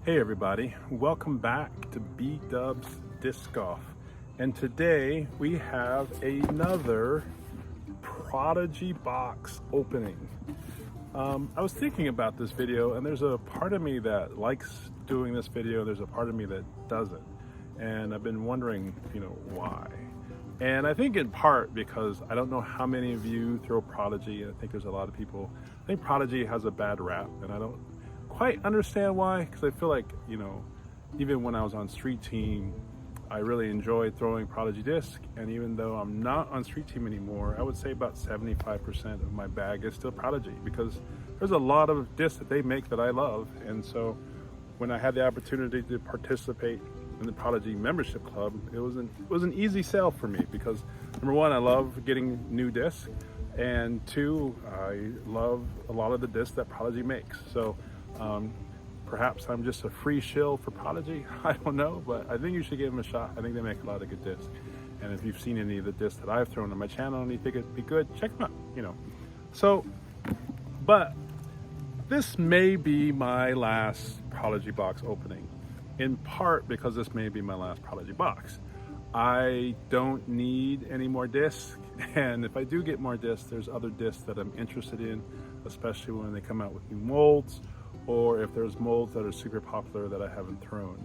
Hey everybody, welcome back to B-Dub's Disc Golf. And today we have another Prodigy box opening. I was thinking about this video, and there's a part of me that likes doing this video, there's a part of me that doesn't. And I've been wondering, why. And I think in part because I don't know how many of you throw Prodigy. I think there's a lot of people. I think Prodigy has a bad rap, and I don't quite understand why, because I feel like, even when I was on Street Team, I really enjoyed throwing Prodigy disc, and even though I'm not on Street Team anymore, I would say about 75% of my bag is still Prodigy, because there's a lot of discs that they make that I love. And so when I had the opportunity to participate in the Prodigy membership club, it was an easy sell for me, because number one, I love getting new discs, and two, I love a lot of the discs that Prodigy makes. So perhaps I'm just a free shill for Prodigy. I don't know, but I think you should give them a shot. I think they make a lot of good discs. And if you've seen any of the discs that I've thrown on my channel and you think it'd be good, check them out, So, but this may be my last Prodigy box opening, in part because this may be my last Prodigy box. I don't need any more discs, and if I do get more discs, there's other discs that I'm interested in, especially when they come out with new molds, or if there's molds that are super popular that I haven't thrown.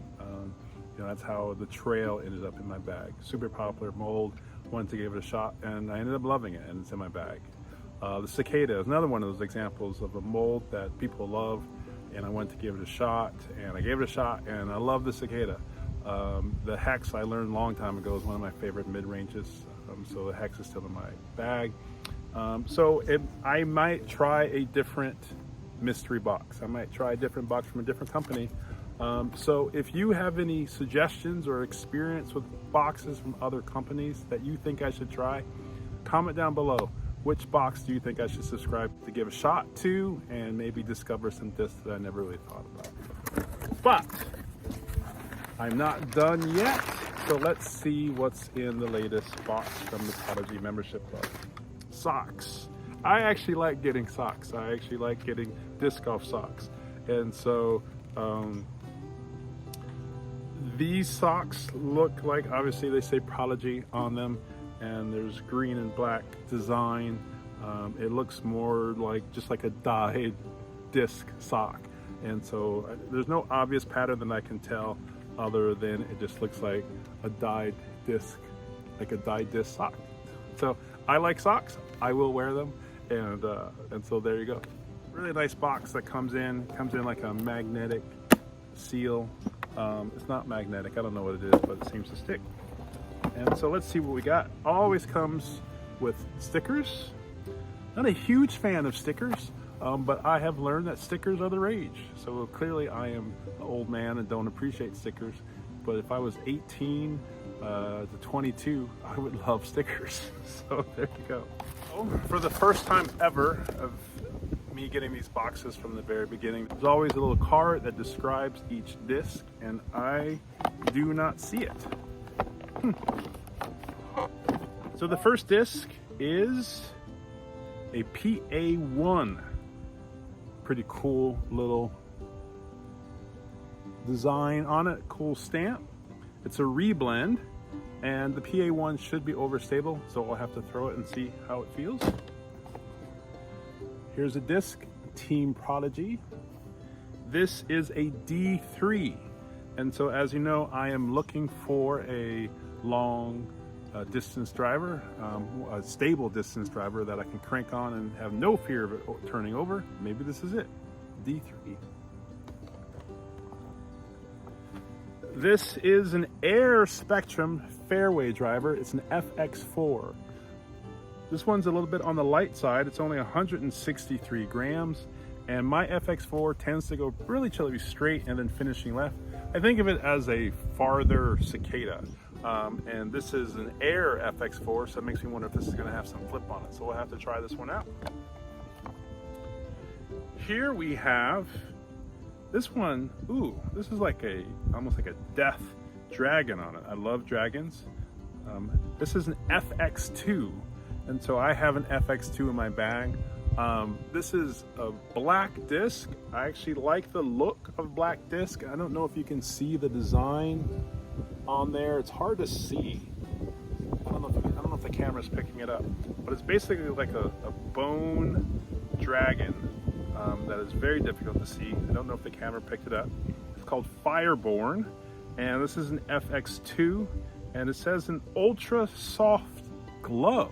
That's how the Trail ended up in my bag. Super popular mold, wanted to give it a shot, and I ended up loving it, and it's in my bag. The Cicada is another one of those examples of a mold that people love, and I wanted to give it a shot, and I gave it a shot, and I love the Cicada. The Hex I learned a long time ago is one of my favorite mid-ranges, so the Hex is still in my bag. I might try a different mystery box. I might try a different box from a different company. So if you have any suggestions or experience with boxes from other companies that you think I should try, comment down below. Which box do you think I should subscribe to give a shot to, and maybe discover some discs that I never really thought about. But I'm not done yet, so let's see what's in the latest box from the Prodigy membership club. Socks. I actually like getting socks. I actually like getting disc golf socks. And so these socks look like, obviously they say Prodigy on them, and there's green and black design. It looks more like just like a dyed disc sock. And so there's no obvious pattern that I can tell, other than it just looks like a dyed disc, like a dyed disc sock. So I like socks, I will wear them. And so there you go. Really nice box that comes in like a magnetic seal. It's not magnetic, I don't know what it is, but it seems to stick. And so let's see what we got. Always comes with stickers. Not a huge fan of stickers, but I have learned that stickers are the rage. So clearly I am an old man and don't appreciate stickers. But if I was 18 to 22, I would love stickers. So there you go. For the first time ever of me getting these boxes from the very beginning, there's always a little card that describes each disc, and I do not see it. So the first disc is a PA1. Pretty cool little design on it, cool stamp. It's a reblend, and the PA1 should be overstable, so I'll have to throw it and see how it feels. Here's a disc, Team Prodigy. This is a D3, and so as you know, I am looking for a long distance driver, a stable distance driver that I can crank on and have no fear of it turning over. Maybe this is it, D3. This is an Air Spectrum fairway driver. It's an FX4. This one's a little bit on the light side. It's only 163 grams, and my FX4 tends to go really chilly straight and then finishing left. I think of it as a farther Cicada. And this is an Air FX4, so it makes me wonder if this is gonna have some flip on it. So we'll have to try this one out. Here we have this one. Ooh, this is like almost like a death dragon on it. I love dragons. This is an FX2, and so I have an FX2 in my bag. This is a black disc. I actually like the look of black disc. I don't know if you can see the design on there. It's hard to see. I don't know if the camera's picking it up, but it's basically like a bone dragon that is very difficult to see. I don't know if the camera picked it up. It's called Fireborn, and this is an FX2, and it says an ultra soft glow.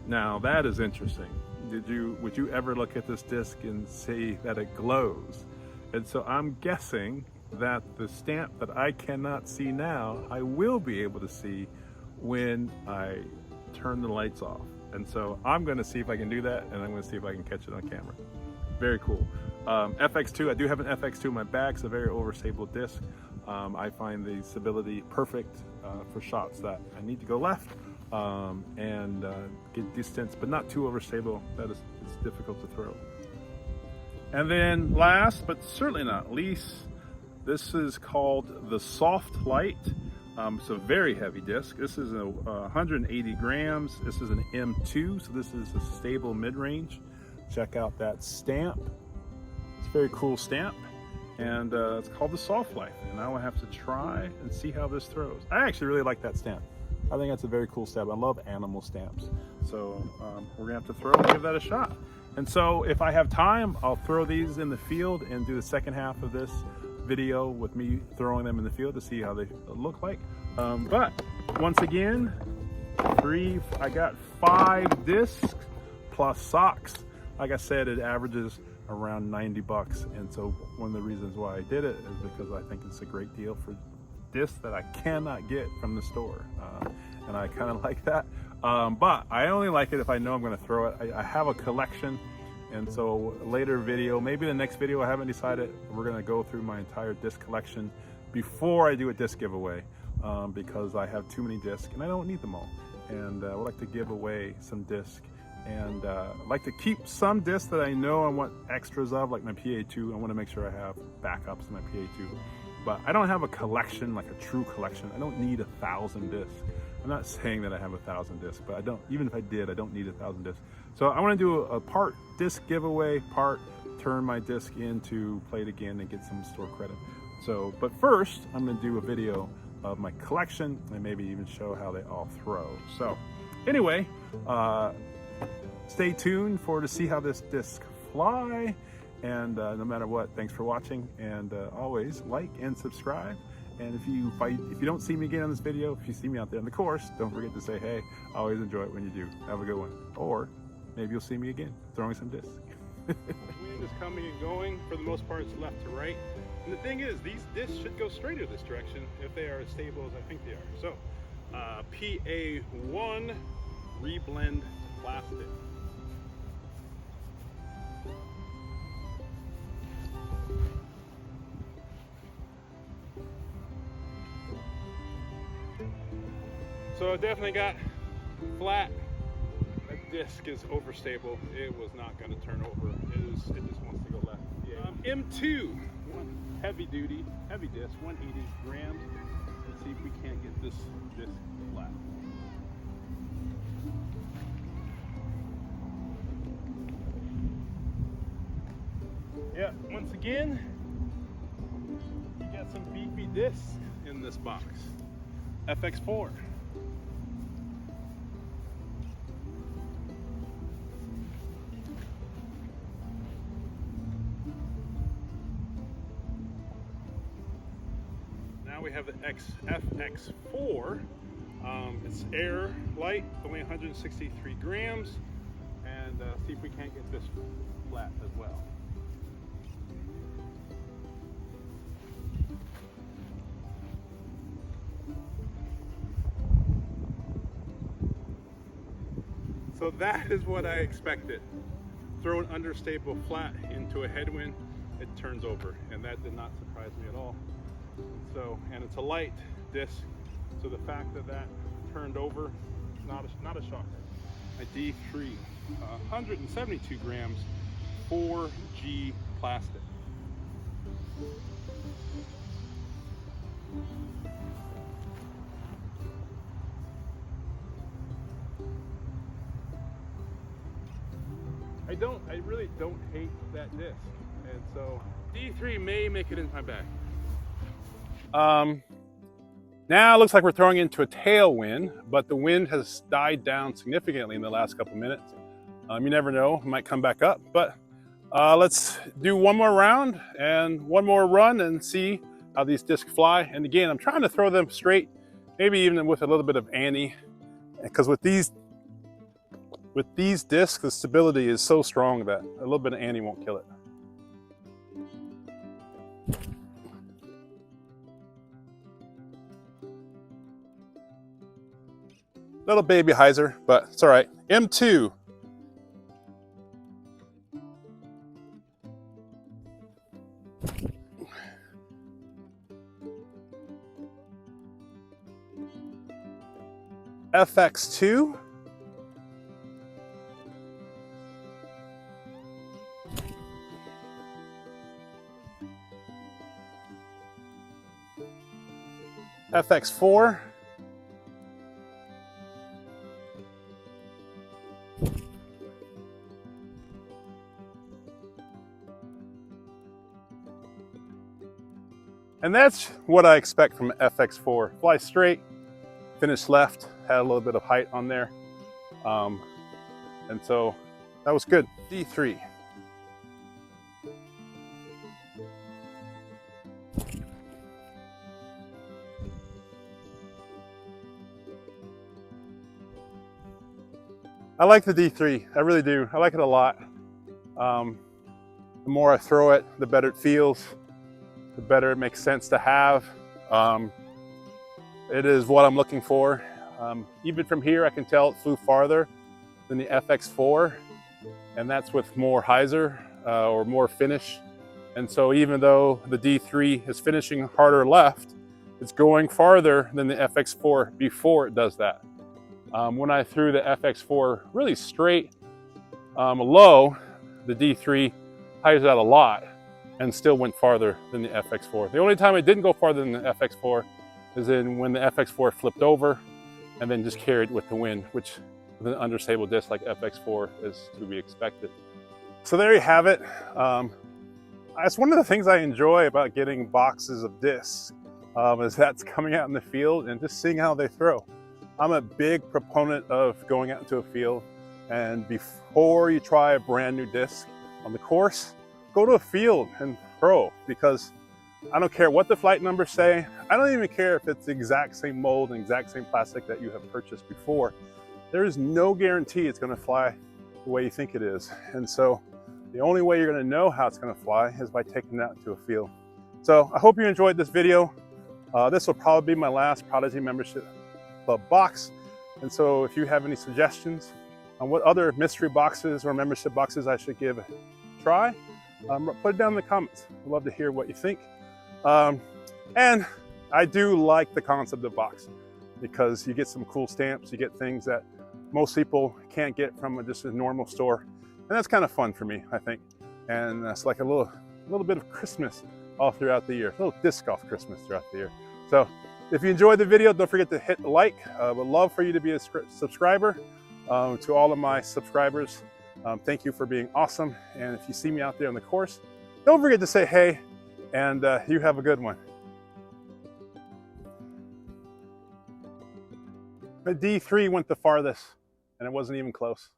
Now that is interesting. Would you ever look at this disc and say that it glows? And so I'm guessing that the stamp that I cannot see now, I will be able to see when I turn the lights off. And so I'm gonna see if I can do that, and I'm gonna see if I can catch it on camera. Very cool. FX2, I do have an FX2 in my bag. It's a very overstable disc. I find the stability perfect for shots that I need to go left and get distance, but not too overstable. It's difficult to throw. And then last, but certainly not least, this is called the Soft Light. It's a very heavy disc. This is 180 grams. This is an M2, so this is a stable mid-range. Check out that stamp. It's a very cool stamp. And it's called the Soft Light. And now I have to try and see how this throws. I actually really like that stamp. I think that's a very cool stamp. I love animal stamps. So we're gonna have to throw and give that a shot. And so if I have time, I'll throw these in the field and do the second half of this video with me throwing them in the field to see how they look like. But once again, I got 5 discs plus socks. Like I said, it averages around 90 bucks. And so one of the reasons why I did it is because I think it's a great deal for discs that I cannot get from the store. And I kind of like that. But I only like it if I know I'm gonna throw it. I have a collection. And so later video, maybe the next video, I haven't decided, we're gonna go through my entire disc collection before I do a disc giveaway, because I have too many discs and I don't need them all. And I would like to give away some discs. And I'd like to keep some discs that I know I want extras of, like my PA2. I want to make sure I have backups in my PA2. But I don't have a collection, like a true collection. I don't need 1,000 discs. I'm not saying that I have 1,000 discs, but I don't, even if I did, I don't need 1,000 discs. So I want to do a part disc giveaway, part turn my disc in to play it again and get some store credit. So, but first, I'm going to do a video of my collection and maybe even show how they all throw. So anyway, stay tuned to see how this disc fly. And no matter what, thanks for watching, and always like and subscribe. And if you don't see me again on this video, if you see me out there in the course, don't forget to say hey. I always enjoy it when you do. Have a good one. Or maybe you'll see me again throwing some discs. Wind is coming and going. For the most part, it's left to right. And the thing is, these discs should go straight in this direction if they are as stable as I think they are. So, PA1 reblend plastic. So I definitely got flat. That disc is overstable. It was not going to turn over. It just wants to go left. Yeah. M2, heavy duty, heavy disc, 180 grams. Let's see if we can't get this disc flat. Yeah, once again, you got some beefy discs in this box. FX4. Now we have the FX4. It's air light, only 163 grams. And see if we can't get this flat as well. So that is what I expected. Throw an understable flat into a headwind, it turns over, and that did not surprise me at all. And it's a light disc, so the fact that that turned over, not a shocker. A D3, 172 grams, 4G plastic. I I really don't hate that disc, and so D3 may make it in my bag. Now it looks like we're throwing into a tailwind, but the wind has died down significantly in the last couple minutes. You never know, it might come back up, but let's do one more round and one more run and see how these discs fly. And again, I'm trying to throw them straight, maybe even with a little bit of Annie, because with these discs, the stability is so strong that a little bit of Annie won't kill it. Little baby hyzer, but it's all right. M2. FX2. FX4. And that's what I expect from FX4. Fly straight, finish left, had a little bit of height on there. And so that was good. D3. I like the D3, I really do. I like it a lot. The more I throw it, the better it feels, the better it makes sense to have. It is what I'm looking for. Even from here, I can tell it flew farther than the FX4, and that's with more hyzer or more finish. And so even though the D3 is finishing harder left, it's going farther than the FX4 before it does that. When I threw the FX4 really straight low, the D3 hyzed out a lot and still went farther than the FX4. The only time it didn't go farther than the FX4 is when the FX4 flipped over and then just carried with the wind, which with an understable disc like FX4 is to be expected. So there you have it. It's one of the things I enjoy about getting boxes of discs is that's coming out in the field and just seeing how they throw. I'm a big proponent of going out into a field, and before you try a brand new disc on the course, go to a field and throw, because I don't care what the flight numbers say. I don't even care if it's the exact same mold and exact same plastic that you have purchased before. There is no guarantee it's going to fly the way you think it is. And so the only way you're going to know how it's going to fly is by taking it out to a field. So I hope you enjoyed this video. This will probably be my last Prodigy Membership Club box. And so if you have any suggestions on what other mystery boxes or membership boxes I should give a try, put it down in the comments. I'd love to hear what you think. And I do like the concept of box because you get some cool stamps, you get things that most people can't get from just a normal store. And that's kind of fun for me, I think. And it's like a little bit of Christmas all throughout the year, a little disc golf Christmas throughout the year. So if you enjoyed the video, don't forget to hit like. I would love for you to be a subscriber. To all of my subscribers, thank you for being awesome. And if you see me out there on the course, don't forget to say hey, and you have a good one. The D3 went the farthest, and it wasn't even close.